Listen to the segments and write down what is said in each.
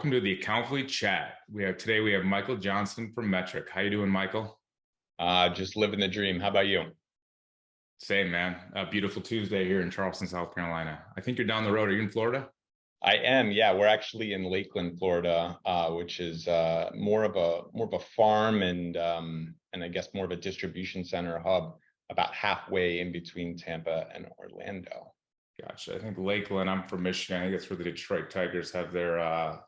welcome to the Accountfully chat. Today we have Michael Johnson from Metrc. How you doing, Michael? Just living the dream. How about you? Same, man. A beautiful Tuesday here in Charleston, South Carolina. I think you're down the road. Are you in Florida? I am. Yeah, we're actually in Lakeland, Florida, which is more of a farm and I guess more of a distribution center hub, about halfway in between Tampa and Orlando. Gotcha. I think Lakeland. I'm from Michigan. I think that's where the Detroit Tigers have their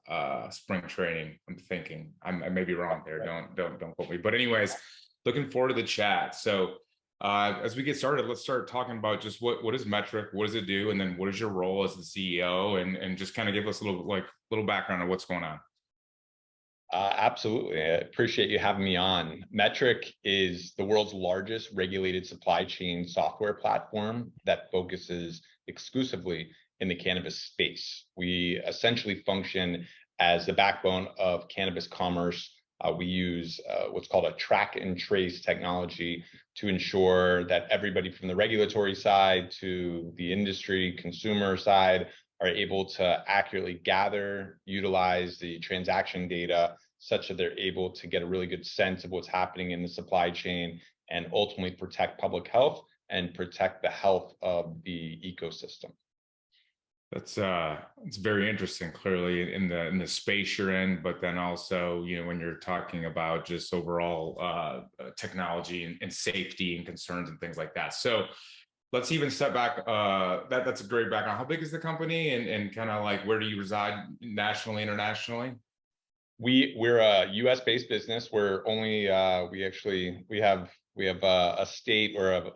spring training. I'm thinking. I may be wrong there. Don't quote me. But anyways, looking forward to the chat. So as we get started, let's start talking about just what is Metrc, what does it do, and then what is your role as the CEO, and just kind of give us a little background on what's going on. Absolutely. I appreciate you having me on. Metrc is the world's largest regulated supply chain software platform that focuses exclusively in the cannabis space. We essentially function as the backbone of cannabis commerce. We use what's called a track and trace technology to ensure that everybody from the regulatory side to the industry consumer side are able to accurately gather, utilize the transaction data such that they're able to get a really good sense of what's happening in the supply chain and ultimately protect public health and protect the health of the ecosystem. That's it's very interesting, clearly in the space you're in, but then also, when you're talking about just overall technology and safety and concerns and things like that. So let's even step back. That's a great background. How big is the company, and kind of like where do you reside nationally, internationally? We're a U.S. based business. We're only we have a state or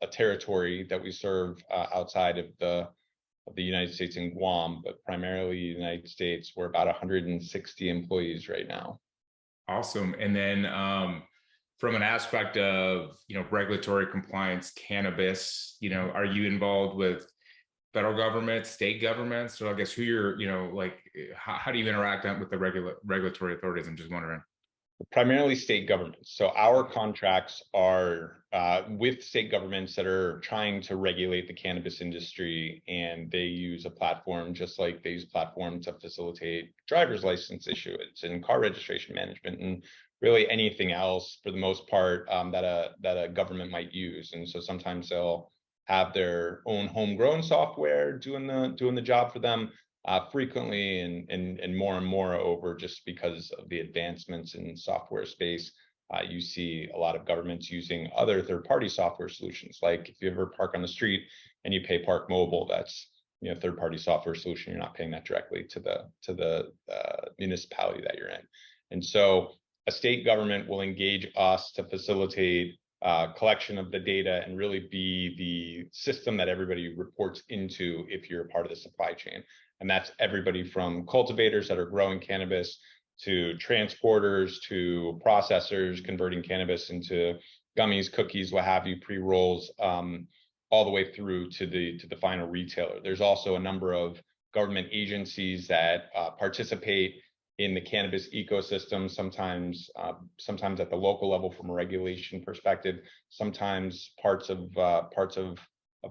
a territory that we serve outside of the United States in Guam, but primarily the United States. We're about 160 employees right now. Awesome. And then from an aspect of regulatory compliance, cannabis, are you involved with federal government, state governments? So I guess who you're, how do you interact with the regulatory authorities? I'm just wondering. Primarily state governments. So our contracts are with state governments that are trying to regulate the cannabis industry, and they use a platform just like they use a platform to facilitate driver's license issuance and car registration management and really anything else for the most part that a government might use. And so sometimes they'll have their own homegrown software doing the job for them. Frequently and more over, just because of the advancements in software space, you see a lot of governments using other third-party software solutions. Like if you ever park on the street and you pay Park Mobile, that's third-party software solution. You're not paying that directly to the municipality that you're in. And so a state government will engage us to facilitate collection of the data and really be the system that everybody reports into if you're a part of the supply chain. And that's everybody from cultivators that are growing cannabis to transporters to processors converting cannabis into gummies, cookies, what have you, pre-rolls, all the way through to the final retailer. There's also a number of government agencies that participate in the cannabis ecosystem, sometimes at the local level from a regulation perspective, sometimes parts of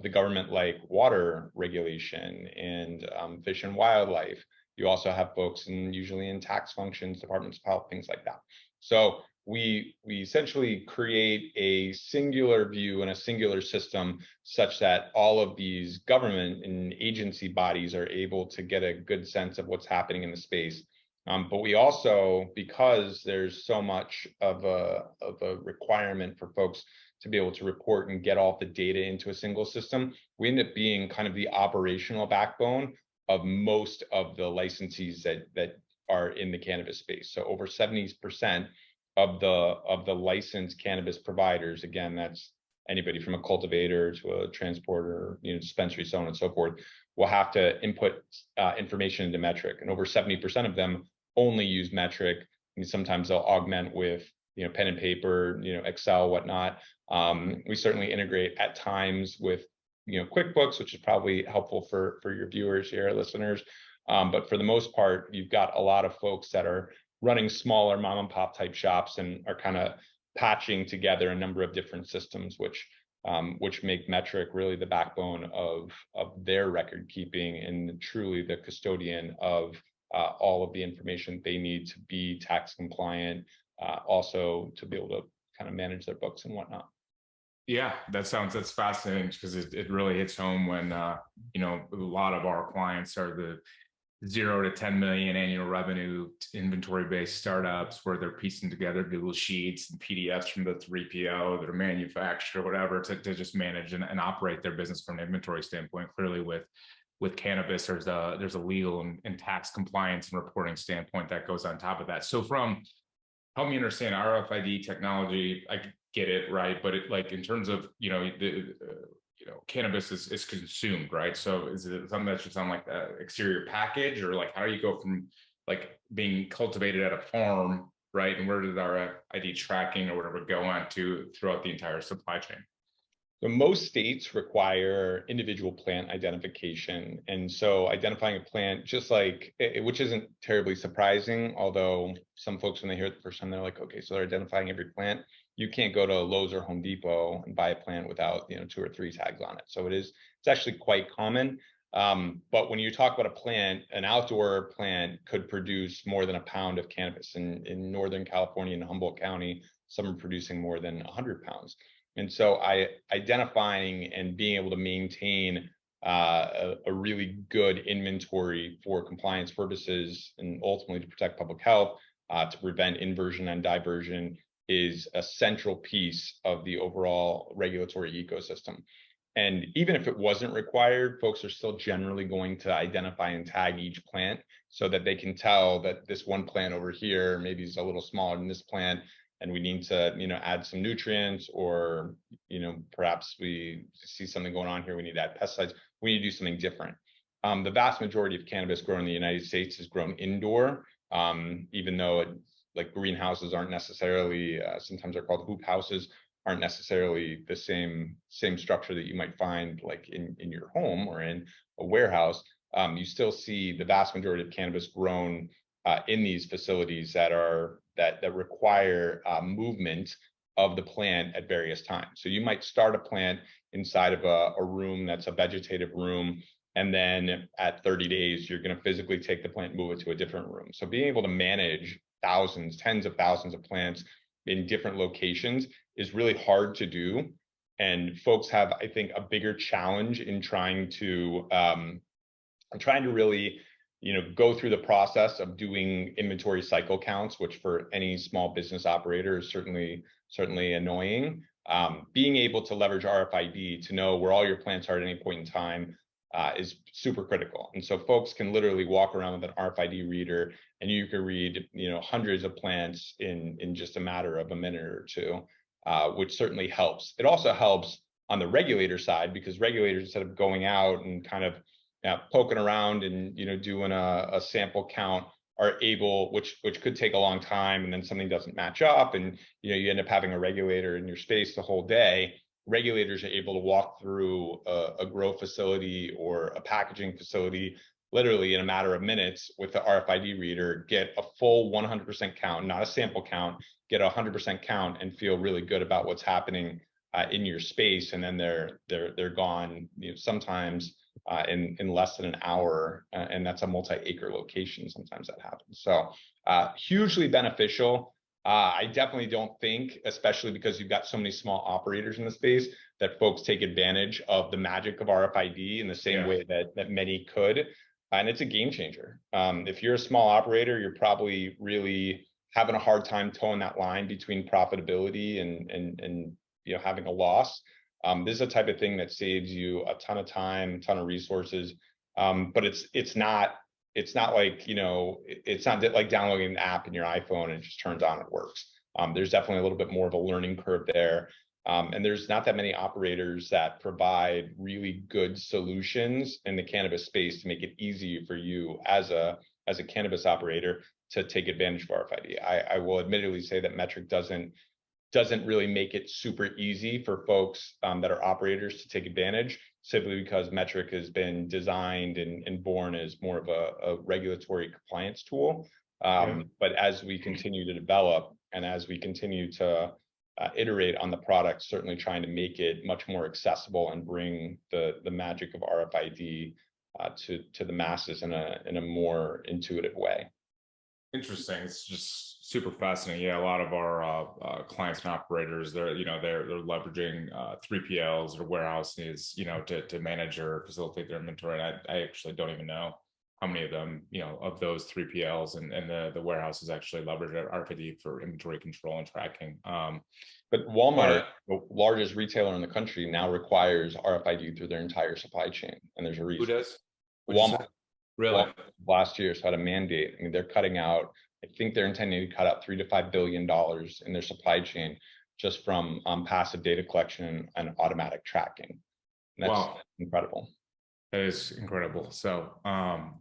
the government like water regulation and fish and wildlife. You also have folks usually in tax functions, departments of health, things like that. So we essentially create a singular view and a singular system such that all of these government and agency bodies are able to get a good sense of what's happening in the space. But we also, because there's so much of a requirement for folks to be able to report and get all the data into a single system, we end up being kind of the operational backbone of most of the licensees that are in the cannabis space. So over 70% of the licensed cannabis providers, again, that's anybody from a cultivator to a transporter, dispensary, so on and so forth, will have to input information into Metrc. And over 70% of them only use Metrc. And sometimes they'll augment with pen and paper, Excel, whatnot. We certainly integrate at times with QuickBooks, which is probably helpful for your viewers here, listeners. But for the most part, you've got a lot of folks that are running smaller mom and pop type shops and are kind of patching together a number of different systems, which make Metrc really the backbone of their record keeping and truly the custodian of all of the information they need to be tax compliant, also to be able to kind of manage their books and whatnot. Yeah, that's fascinating because it really hits home when you know, a lot of our clients are the 0 to 10 million annual revenue inventory based startups where they're piecing together Google Sheets and PDFs from the 3PO, their manufacturer, whatever, to just manage and operate their business from an inventory standpoint. Clearly, with cannabis, there's a legal and tax compliance and reporting standpoint that goes on top of that. So help me understand RFID technology. I get it, right? But it, like, in terms of, you know, you know, cannabis is consumed, right? So is it something that should sound like the exterior package, or like, how do you go from like being cultivated at a farm, right? And where does RFID tracking or whatever go on to throughout the entire supply chain? So most states require individual plant identification. And so identifying a plant, just like, which isn't terribly surprising, although some folks, when they hear it the first time, they're like, okay, so they're identifying every plant. You can't go to Lowe's or Home Depot and buy a plant without, you know, 2 or 3 tags on it. So it's actually quite common. But when you talk about a plant, an outdoor plant could produce more than a pound of cannabis. In Northern California, in Humboldt County, some are producing more than 100 pounds. And so identifying and being able to maintain a really good inventory for compliance purposes and ultimately to protect public health, to prevent inversion and diversion, is a central piece of the overall regulatory ecosystem. And even if it wasn't required, folks are still generally going to identify and tag each plant so that they can tell that this one plant over here maybe is a little smaller than this plant, and we need to, you know, add some nutrients, or, you know, perhaps we see something going on here, we need to add pesticides, we need to do something different. The vast majority of cannabis grown in the United States is grown indoor, even though like greenhouses aren't necessarily, sometimes they're called hoop houses, aren't necessarily the same structure that you might find like in your home or in a warehouse. You still see the vast majority of cannabis grown in these facilities that require movement of the plant at various times. So you might start a plant inside of a room that's a vegetative room, and then at 30 days, you're going to physically take the plant and move it to a different room. So being able to manage thousands, tens of thousands of plants in different locations is really hard to do. And folks have, I think, a bigger challenge in trying to really, you know, go through the process of doing inventory cycle counts, which for any small business operator is certainly annoying. Being able to leverage RFID to know where all your plants are at any point in time is super critical. And so folks can literally walk around with an RFID reader, and you can read, you know, hundreds of plants in just a matter of a minute or two, which certainly helps. It also helps on the regulator side, because regulators, instead of going out and kind of poking around and, you know, doing a sample count, are able, which could take a long time, and then something doesn't match up, and, you know, you end up having a regulator in your space the whole day. Regulators are able to walk through a grow facility or a packaging facility literally in a matter of minutes with the RFID reader, get a full 100% count, not a sample count, get a 100% count, and feel really good about what's happening in your space. And then they're gone, you know, sometimes in less than an hour, and that's a multi-acre location. Sometimes that happens. So hugely beneficial. I definitely don't think, especially because you've got so many small operators in the space, that folks take advantage of the magic of RFID in the same way that many could. And it's a game changer. If you're a small operator, you're probably really having a hard time towing that line between profitability and you know, having a loss. This is a type of thing that saves you a ton of time, a ton of resources. But it's not like, you know, it's not like downloading an app in your iPhone and it just turns on, it works. There's definitely a little bit more of a learning curve there. And there's not that many operators that provide really good solutions in the cannabis space to make it easy for you as a cannabis operator to take advantage of RFID. I will admittedly say that Metrc doesn't really make it super easy for folks that are operators to take advantage, simply because Metrc has been designed and born as more of a regulatory compliance tool. But as we continue to develop and as we continue to iterate on the product, certainly trying to make it much more accessible and bring the magic of RFID to the masses in a more intuitive way. Interesting. It's just super fascinating. Yeah, a lot of our clients and operators, they're leveraging 3PLs or warehouses, to manage or facilitate their inventory. And I actually don't even know how many of them, of those 3PLs and the warehouses actually leverage RFID for inventory control and tracking. But Walmart, the largest retailer in the country, now requires RFID through their entire supply chain, and there's a reason. Who does? Walmart. Really? Last year, so had a mandate. I mean, they're cutting out. I think they're intending to cut out $3 to $5 billion in their supply chain just from passive data collection and automatic tracking. And that's incredible. That is incredible. So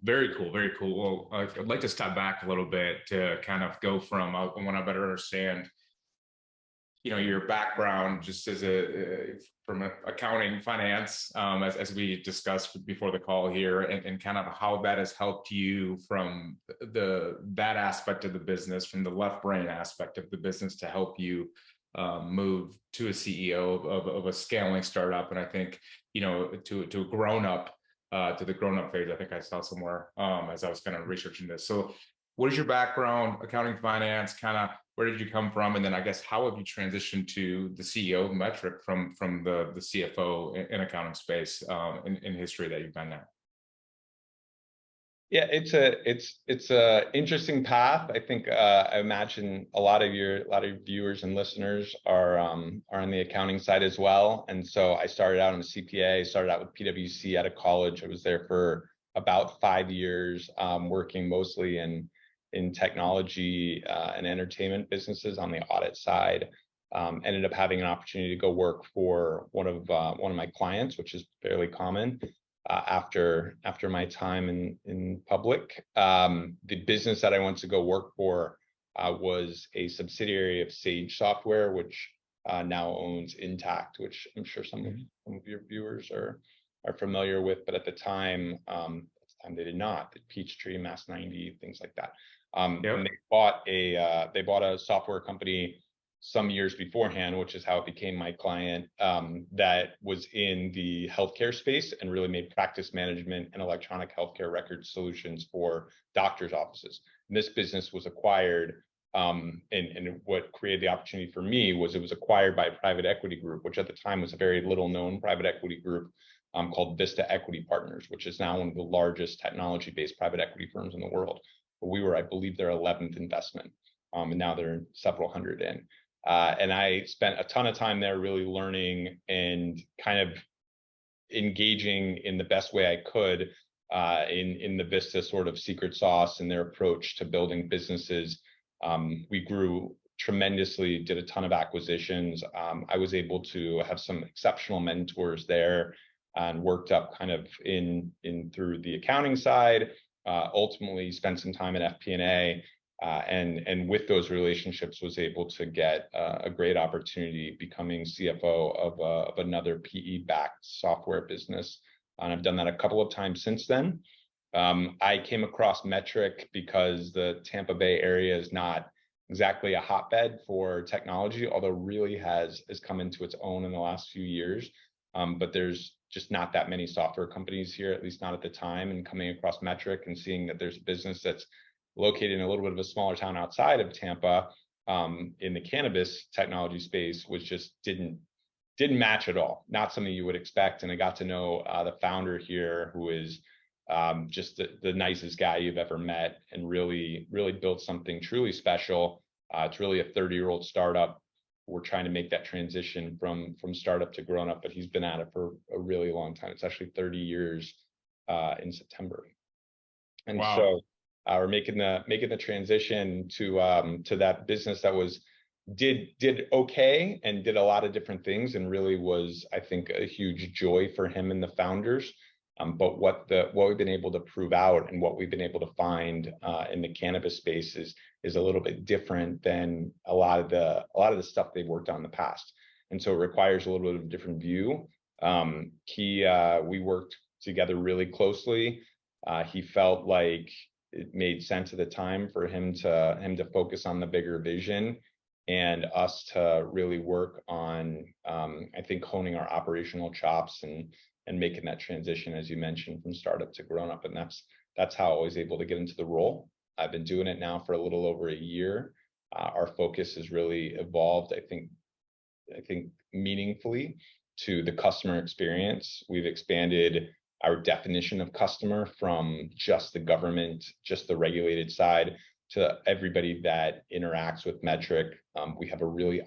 very cool, very cool. Well, I'd like to step back a little bit to kind of go from, I want to better understand, your background just as from accounting, finance, as we discussed before the call here, and kind of how that has helped you from that aspect of the business, from the left brain aspect of the business, to help you move to a CEO of a scaling startup. And I think, to a grown up, to the grown up phase, I think I saw somewhere as I was kind of researching this. So what is your background, accounting, finance, kind of where did you come from? And then I guess, how have you transitioned to the CEO of Metrc from the CFO in accounting space in history that you've been at? Yeah, it's a interesting path. I think I imagine a lot of your viewers and listeners are on the accounting side as well. And so I started out in the CPA, started out with PwC out of college. I was there for about 5 years, working mostly in technology and entertainment businesses on the audit side. Ended up having an opportunity to go work for one of my clients, which is fairly common. After my time in public, the business that I went to go work for was a subsidiary of Sage Software, which now owns Intact, which I'm sure some of your viewers are familiar with. But at the time, they did not. The Peachtree, Mass 90, things like that. And they bought a software company some years beforehand, which is how it became my client, that was in the healthcare space and really made practice management and electronic healthcare record solutions for doctors' offices. And this business was acquired, and what created the opportunity for me was it was acquired by a private equity group, which at the time was a very little known private equity group called Vista Equity Partners, which is now one of the largest technology-based private equity firms in the world. But we were, I believe, their 11th investment, and now they're several hundred in. And I spent a ton of time there really learning and kind of engaging in the best way I could in the Vista sort of secret sauce and their approach to building businesses. We grew tremendously, did a ton of acquisitions. I was able to have some exceptional mentors there and worked up kind of in through the accounting side, ultimately spent some time at FP&A. And with those relationships was able to get a great opportunity becoming CFO of another PE-backed software business. And I've done that a couple of times since then. I came across Metrc because the Tampa Bay area is not exactly a hotbed for technology, although really has come into its own in the last few years. But there's just not that many software companies here, at least not at the time. And coming across Metrc and seeing that there's a business that's located in a little bit of a smaller town outside of Tampa, in the cannabis technology space, was just didn't match at all. Not something you would expect. And I got to know the founder here, who is just the nicest guy you've ever met, and really built something truly special. It's really a 30-year-old startup. We're trying to make that transition from startup to grown up, but he's been at it for a really long time. It's actually 30 years in September. And wow. So we're making the transition to that business that did okay and did a lot of different things, and really was, I think, a huge joy for him and the founders. But what we've been able to prove out and what we've been able to find in the cannabis space is a little bit different than a lot of the stuff they've worked on in the past, and so it requires a little bit of a different view. We worked together really closely. He felt like it made sense at the time for him to focus on the bigger vision, and us to really work on, I think, honing our operational chops and and making that transition, as you mentioned, from startup to grown up. And that's how I was able to get into the role. I've been doing it now for a little over a year. Our focus has really evolved, I think meaningfully, to the customer experience. We've expanded our definition of customer from just the government, just the regulated side, to everybody that interacts with Metrc. We have a really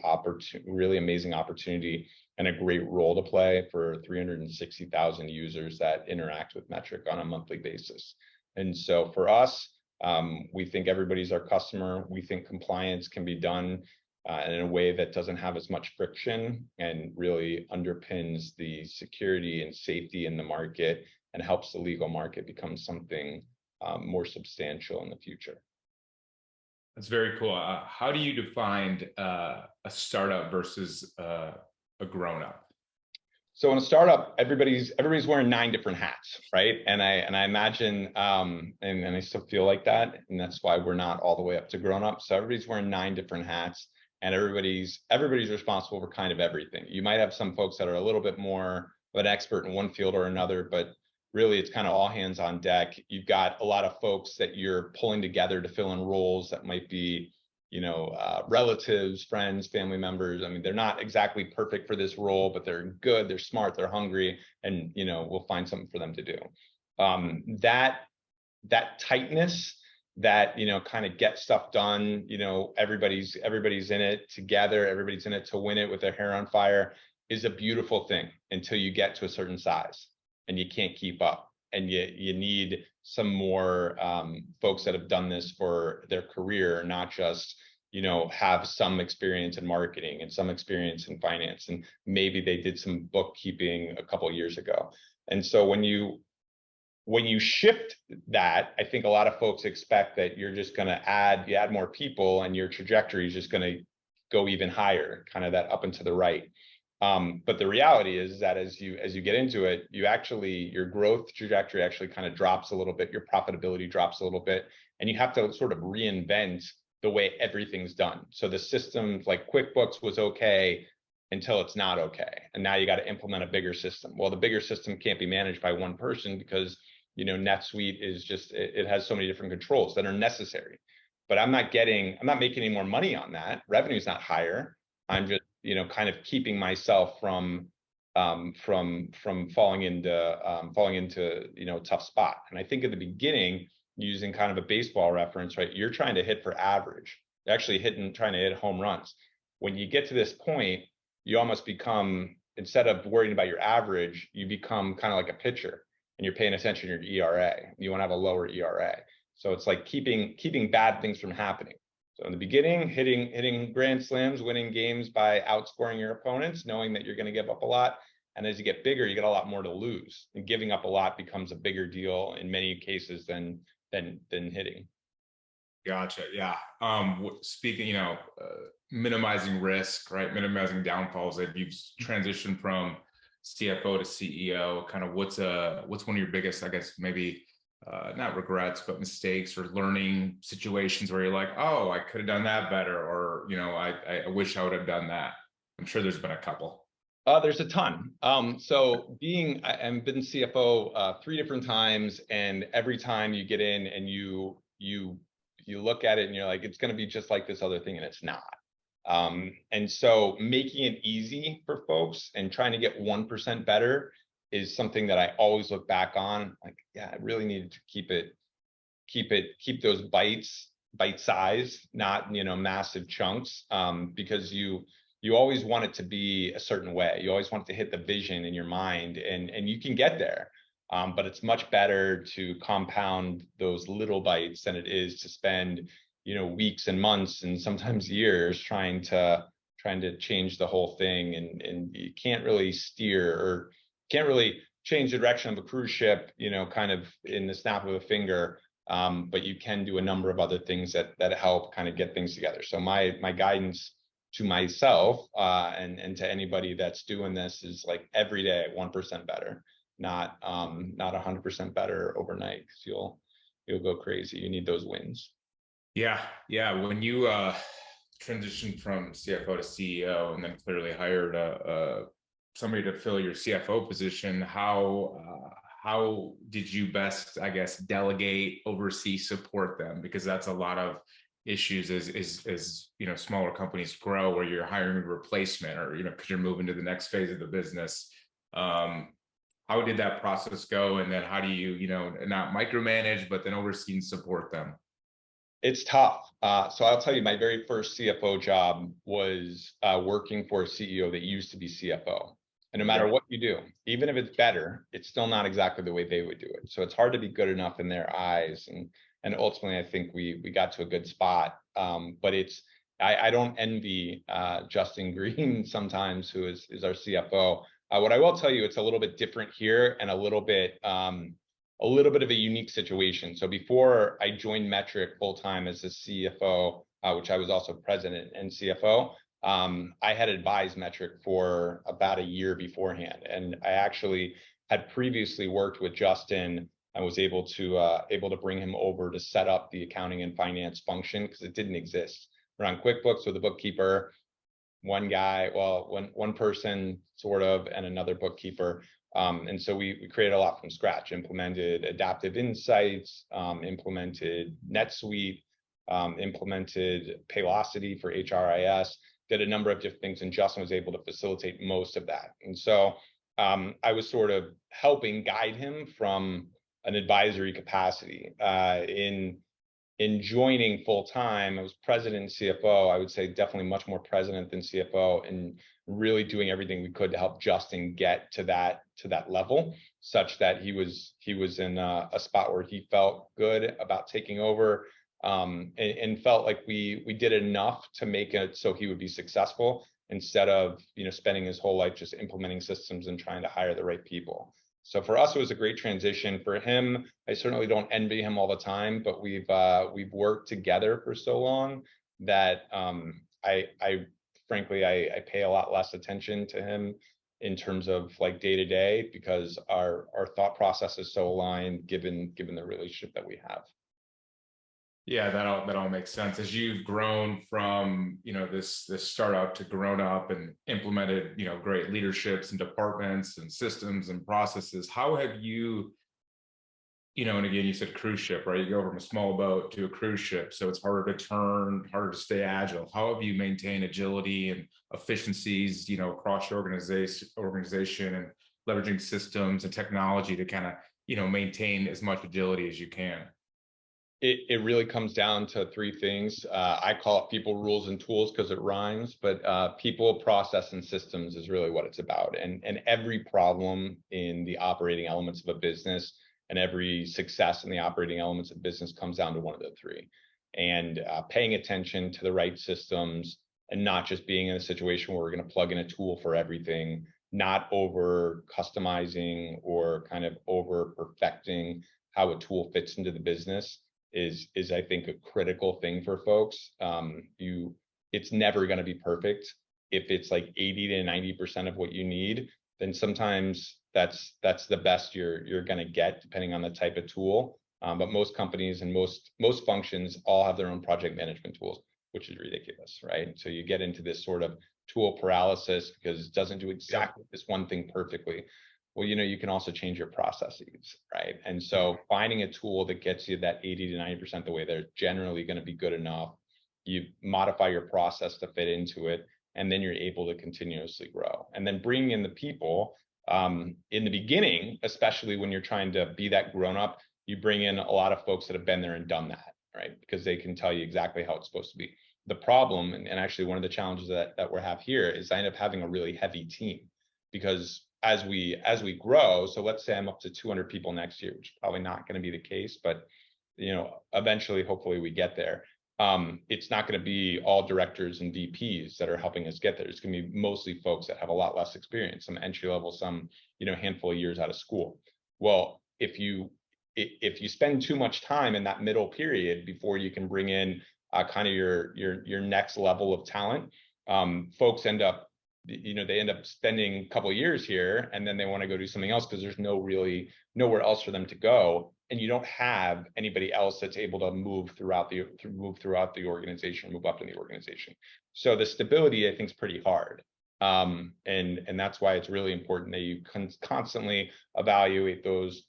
amazing opportunity and a great role to play for 360,000 users that interact with Metrc on a monthly basis. And so for us, we think everybody's our customer. We think compliance can be done in a way that doesn't have as much friction and really underpins the security and safety in the market and helps the legal market become something more substantial in the future. That's very cool. How do you define a startup versus a grown-up? So in a startup, everybody's wearing 9 different hats, right? And I imagine, and I still feel like that, and that's why we're not all the way up to grown-up. So everybody's wearing 9 different hats, and everybody's responsible for kind of everything. You might have some folks that are a little bit more of an expert in one field or another, but really it's kind of all hands on deck. You've got a lot of folks that you're pulling together to fill in roles that might be, relatives, friends, family members. I mean, they're not exactly perfect for this role, but they're good, they're smart, they're hungry, and, we'll find something for them to do. That tightness, that, kind of get stuff done, everybody's in it together, everybody's in it to win it with their hair on fire, is a beautiful thing until you get to a certain size and you can't keep up. And you need some more folks that have done this for their career, not just, have some experience in marketing and some experience in finance, and maybe they did some bookkeeping a couple of years ago. And so when you shift that, I think a lot of folks expect that you're just going to add more people and your trajectory is just going to go even higher, kind of that up and to the right. But the reality is that as you get into it, your growth trajectory actually kind of drops a little bit, your profitability drops a little bit, and you have to sort of reinvent the way everything's done. So the system like QuickBooks was okay until it's not okay. And now you got to implement a bigger system. Well, the bigger system can't be managed by one person because, NetSuite is just, it has so many different controls that are necessary. But I'm not making any more money on that. Revenue's not higher. I'm just, kind of keeping myself from falling into a tough spot. And I think at the beginning, using kind of a baseball reference, right, you're trying to hit for average. You're actually trying to hit home runs. When you get to this point, you almost become, instead of worrying about your average, you become kind of like a pitcher, and you're paying attention to your ERA. You want to have a lower ERA. So it's like keeping bad things from happening. So in the beginning, hitting grand slams, winning games by outscoring your opponents, knowing that you're going to give up a lot. And as you get bigger, you get a lot more to lose. And giving up a lot becomes a bigger deal in many cases than hitting. Gotcha. Yeah. Speaking, minimizing risk, right? Minimizing downfalls. That you've transitioned from CFO to CEO. Kind of what's one of your biggest, I guess, maybe not regrets, but mistakes or learning situations where you're like, oh, I could have done that better, or I wish I would have done that. I'm sure there's been a couple. There's a ton. So I've been CFO 3 different times, and every time you get in and you look at it and you're like, it's going to be just like this other thing, and it's not. And so making it easy for folks and trying to get 1% better is something that I always look back on. Like, yeah, I really needed to keep those bites bite-sized, not massive chunks, because you always want it to be a certain way. You always want it to hit the vision in your mind, and you can get there. But it's much better to compound those little bites than it is to spend, weeks and months and sometimes years trying to change the whole thing. And you can't really steer or can't really change the direction of a cruise ship, kind of in the snap of a finger. But you can do a number of other things that help kind of get things together. So my guidance to myself and to anybody that's doing this is like every day 1% better, not 100% better overnight, because you'll go crazy. You need those wins. Yeah. When you transitioned from CFO to CEO and then clearly hired a somebody to fill your CFO position, how did you best, I guess, delegate, oversee, support them? Because that's a lot of issues as you know, smaller companies grow, where you're hiring a replacement, or, you know, because you're moving to the next phase of the business. How did that process go? And then how do you, you know, not micromanage, but then oversee and support them? It's tough. So I'll tell you, my very first CFO job was working for a CEO that used to be CFO. And no matter Okay. what you do, even if it's better, it's still not exactly the way they would do it. So it's hard to be good enough in their eyes. And ultimately, I think we got to a good spot. But I don't envy Justin Green sometimes, who is our CFO. What I will tell you, it's a little bit different here, and a little bit of a unique situation. So before I joined Metrc full time as a CFO, which I was also president and CFO, I had advised Metrc for about a year beforehand, and I actually had previously worked with Justin. I was able to bring him over to set up the accounting and finance function, because it didn't exist. We're on QuickBooks with a bookkeeper, one guy, well, one person sort of, and another bookkeeper. And so we created a lot from scratch, implemented Adaptive Insights, implemented NetSuite, implemented Paylocity for HRIS, did a number of different things, and Justin was able to facilitate most of that. And so I was sort of helping guide him from an advisory capacity. In joining full time, I was president and CFO. I would say definitely much more president than CFO, and really doing everything we could to help Justin get to that level, such that he was in a spot where he felt good about taking over, and felt like we did enough to make it so he would be successful, instead of, you know, spending his whole life just implementing systems and trying to hire the right people. So for us, it was a great transition. For him, I certainly don't envy him all the time, but we've worked together for so long that I frankly pay a lot less attention to him in terms of like day to day, because our thought process is so aligned, given the relationship that we have. Yeah, that all makes sense. As you've grown from, you know, this startup to grown up and implemented, you know, great leaderships and departments and systems and processes, how have you, you know, and again, you said cruise ship, right? You go from a small boat to a cruise ship, so it's harder to turn, harder to stay agile. How have you maintained agility and efficiencies, you know, across your organization, and leveraging systems and technology to kind of, you know, maintain as much agility as you can? It really comes down to three things. I call it people, rules, and tools because it rhymes, but people, process, and systems is really what it's about. And every problem in the operating elements of a business, and every success in the operating elements of business, comes down to one of the three. And paying attention to the right systems, and not just being in a situation where we're going to plug in a tool for everything, not over customizing or kind of over perfecting how a tool fits into the business, is I think a critical thing for folks. It's never going to be perfect. If it's like 80 to 90% of what you need, then sometimes that's the best you're going to get, depending on the type of tool. But most companies and most functions all have their own project management tools, which is ridiculous, right? So you get into this sort of tool paralysis because it doesn't do exactly this one thing perfectly. Well, you know, you can also change your processes, right? And so finding a tool that gets you that 80 to 90% the way, they're generally going to be good enough. You modify your process to fit into it, and then you're able to continuously grow. And then bringing in the people, in the beginning, especially when you're trying to be that grown up, you bring in a lot of folks that have been there and done that, right? Because they can tell you exactly how it's supposed to be. The problem, and actually one of the challenges that we have here, is I end up having a really heavy team, because as we grow, so let's say I'm up to 200 people next year, which is probably not going to be the case, but you know, eventually, hopefully we get there. It's not going to be all directors and VPs that are helping us get there. It's going to be mostly folks that have a lot less experience, some entry level, some, you know, handful of years out of school. Well, if you spend too much time in that middle period before you can bring in kind of your next level of talent, folks end up, you know, they end up spending a couple of years here, and then they want to go do something else because there's nowhere else for them to go, and you don't have anybody else that's able to move throughout the organization, move up in the organization. So the stability, I think, is pretty hard. And that's why it's really important that you constantly evaluate those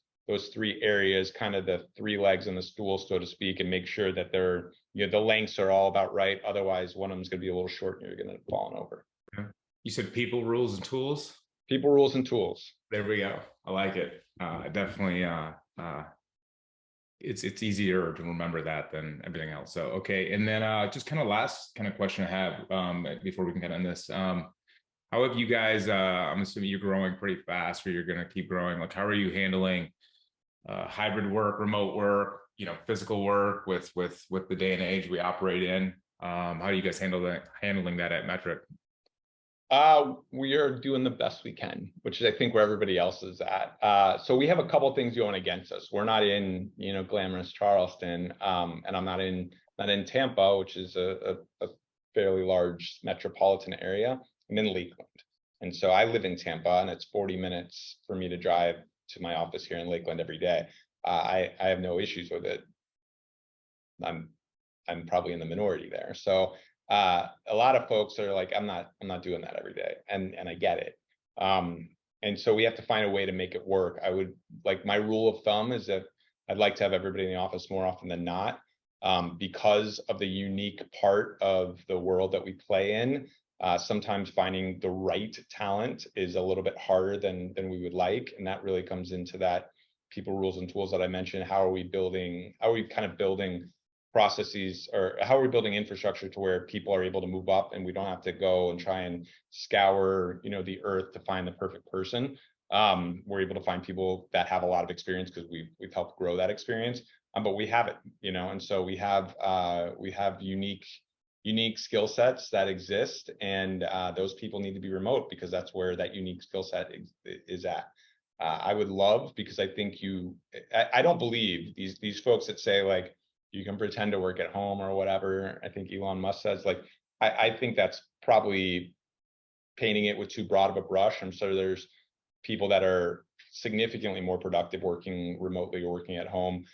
three areas, kind of the three legs in the stool, so to speak, and make sure that they're, the lengths are all about right. Otherwise, one of them's going to be a little short and you're going to fall over. You said people, rules, and tools. People, rules, and tools. There we go. I like it. Definitely. It's easier to remember that than everything else. So okay, and then just kind of last kind of question I have before we can kind of end this. How have you guys? I'm assuming you're growing pretty fast, or you're going to keep growing. Like, how are you handling hybrid work, remote work, physical work with the day and age we operate in? How do you guys handling that at Metrc? We are doing the best we can, which is I think where everybody else is at. So we have a couple things going against us. We're not in, glamorous Charleston, and I'm not in Tampa, which is a fairly large metropolitan area. I'm in Lakeland. And so I live in Tampa, and it's 40 minutes for me to drive to my office here in Lakeland every day. I have no issues with it. I'm probably in the minority there. So a lot of folks are like, I'm not doing that every day, and I get it. And so we have to find a way to make it work. I would like, my rule of thumb is that I'd like to have everybody in the office more often than not, because of the unique part of the world that we play in. Sometimes finding the right talent is a little bit harder than we would like, and that really comes into that people, rules, and tools that I mentioned. How are we kind of building processes, or how are we building infrastructure to where people are able to move up and we don't have to go and try and scour, the earth to find the perfect person. We're able to find people that have a lot of experience because we've helped grow that experience. But we have it, and so we have unique skill sets that exist, and those people need to be remote because that's where that unique skill set is at. I would love, because I think I don't believe these folks that say like, you can pretend to work at home or whatever. I think Elon Musk says, like, I think that's probably painting it with too broad of a brush. I'm sure there's people that are significantly more productive working remotely or working at home.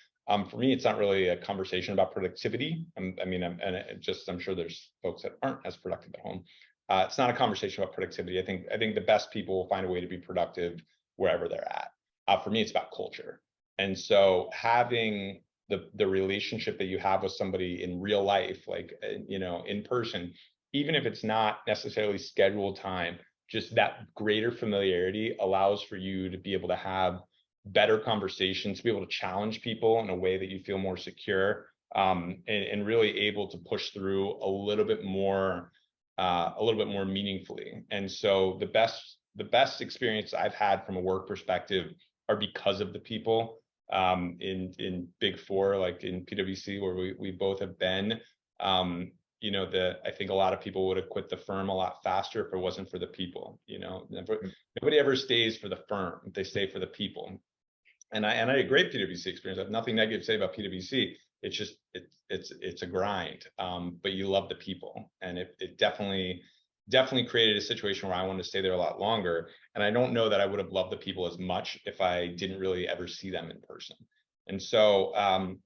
For me, it's not really a conversation about productivity. I'm sure there's folks that aren't as productive at home. It's not a conversation about productivity. I think the best people will find a way to be productive wherever they're at. For me, it's about culture. And so having the relationship that you have with somebody in real life, like, in person, even if it's not necessarily scheduled time, just that greater familiarity allows for you to be able to have better conversations, to be able to challenge people in a way that you feel more secure, and really able to push through a little bit more meaningfully. And so the best experience I've had from a work perspective are because of the people. In Big Four, like in PwC, where we both have been, I think a lot of people would have quit the firm a lot faster if it wasn't for the people. Nobody ever stays for the firm; they stay for the people. And I had a great PwC experience. I have nothing negative to say about PwC. It's just it's a grind, but you love the people, and it definitely created a situation where I wanted to stay there a lot longer. And I don't know that I would have loved the people as much if I didn't really ever see them in person. And so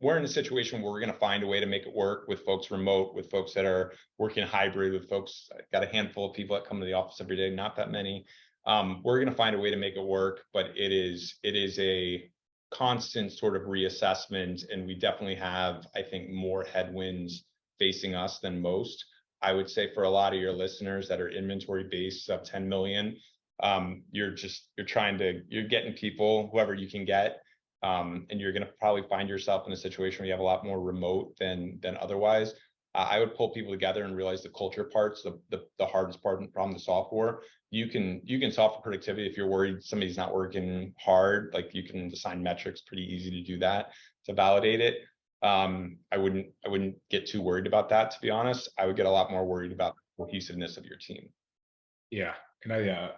we're in a situation where we're going to find a way to make it work with folks remote, with folks that are working hybrid, with folks. I've got a handful of people that come to the office every day, not that many. We're going to find a way to make it work, but it is a constant sort of reassessment. And we definitely have, I think, more headwinds facing us than most. I would say for a lot of your listeners that are inventory based of 10 million, you're getting people, whoever you can get, and you're going to probably find yourself in a situation where you have a lot more remote than otherwise. I would pull people together and realize the culture parts, the hardest problem to solve for. You can solve for productivity if you're worried somebody's not working hard. Like, you can assign metrics, pretty easy to do that, to validate it. I wouldn't get too worried about that, to be honest. I would get a lot more worried about the cohesiveness of your team. Yeah, and I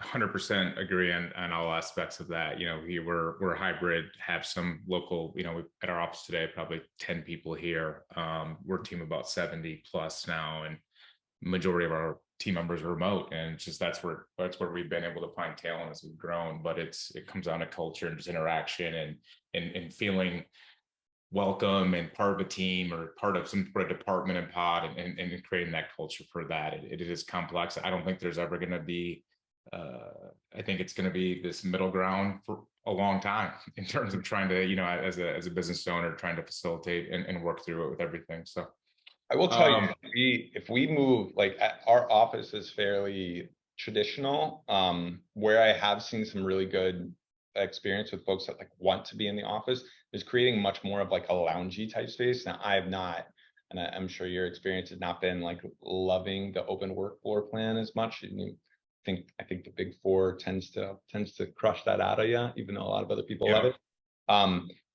100% agree on all aspects of that. We're hybrid, have some local, at our office today, probably 10 people here. We're a team of about 70 plus now, and majority of our team members are remote, and it's just that's where we've been able to find talent as we've grown. But it comes down to culture and just interaction and feeling welcome and part of a team or part of some sort of department and pod, and creating that culture for that. It is complex. I don't think there's ever going to be, I think it's going to be this middle ground for a long time in terms of trying to, as a business owner, trying to facilitate and work through it with everything. So I will tell you, if we move, like our office is fairly traditional, where I have seen some really good experience with folks that like want to be in the office is creating much more of like a loungy type space. Now I have not, and I'm sure your experience has not been like loving the open work floor plan as much. And I think the big four tends to crush that out of you, even though a lot of other people love it.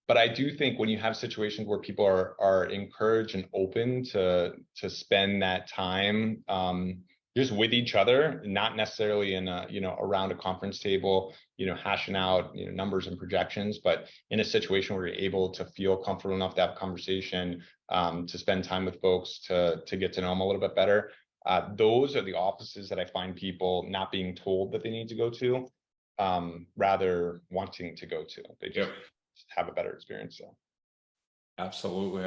But I do think when you have situations where people are encouraged and open to spend that time just with each other, not necessarily in a, around a conference table, hashing out, numbers and projections, but in a situation where you're able to feel comfortable enough to have a conversation, to spend time with folks, to get to know them a little bit better. Those are the offices that I find people not being told that they need to go to, rather wanting to go to. They just have a better experience. So. Absolutely.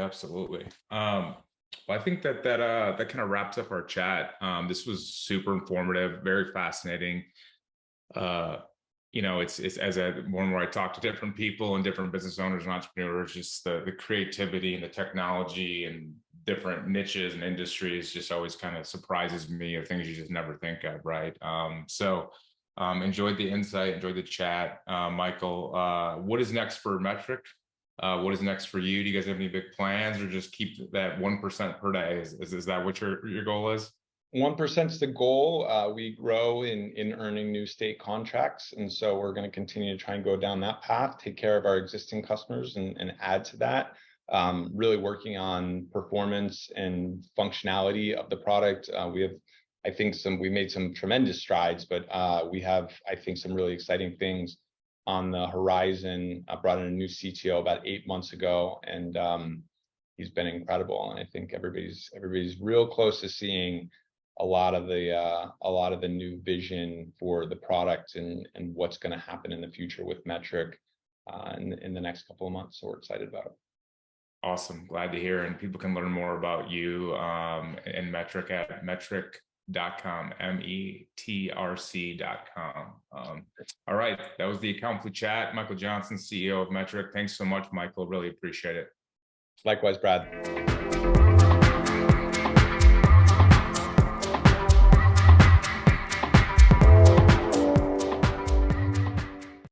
Well, I think that kind of wraps up our chat. This was super informative, very fascinating. It's as more and more I talk to different people and different business owners and entrepreneurs, just the creativity and the technology and different niches and industries just always kind of surprises me, or things you just never think of, right? Enjoyed the insight, enjoyed the chat. Michael, what is next for Metrc? What is next for you? Do you guys have any big plans, or just keep that 1% per day? Is that what your goal is? 1% is the goal. We grow in earning new state contracts. And so we're going to continue to try and go down that path, take care of our existing customers and add to that. Really working on performance and functionality of the product. We made some tremendous strides, but we have, I think, some really exciting things on the horizon. I brought in a new CTO about 8 months ago, and he's been incredible. And I think everybody's real close to seeing a lot of the new vision for the product and what's going to happen in the future with Metrc in the next couple of months. So we're excited about it. Awesome, glad to hear. And people can learn more about you and Metrc at metrc.com, metrc.com. All right, that was the Accountfully chat. Michael Johnson, CEO of Metrc. Thanks so much, Michael. Really appreciate it. Likewise, Brad.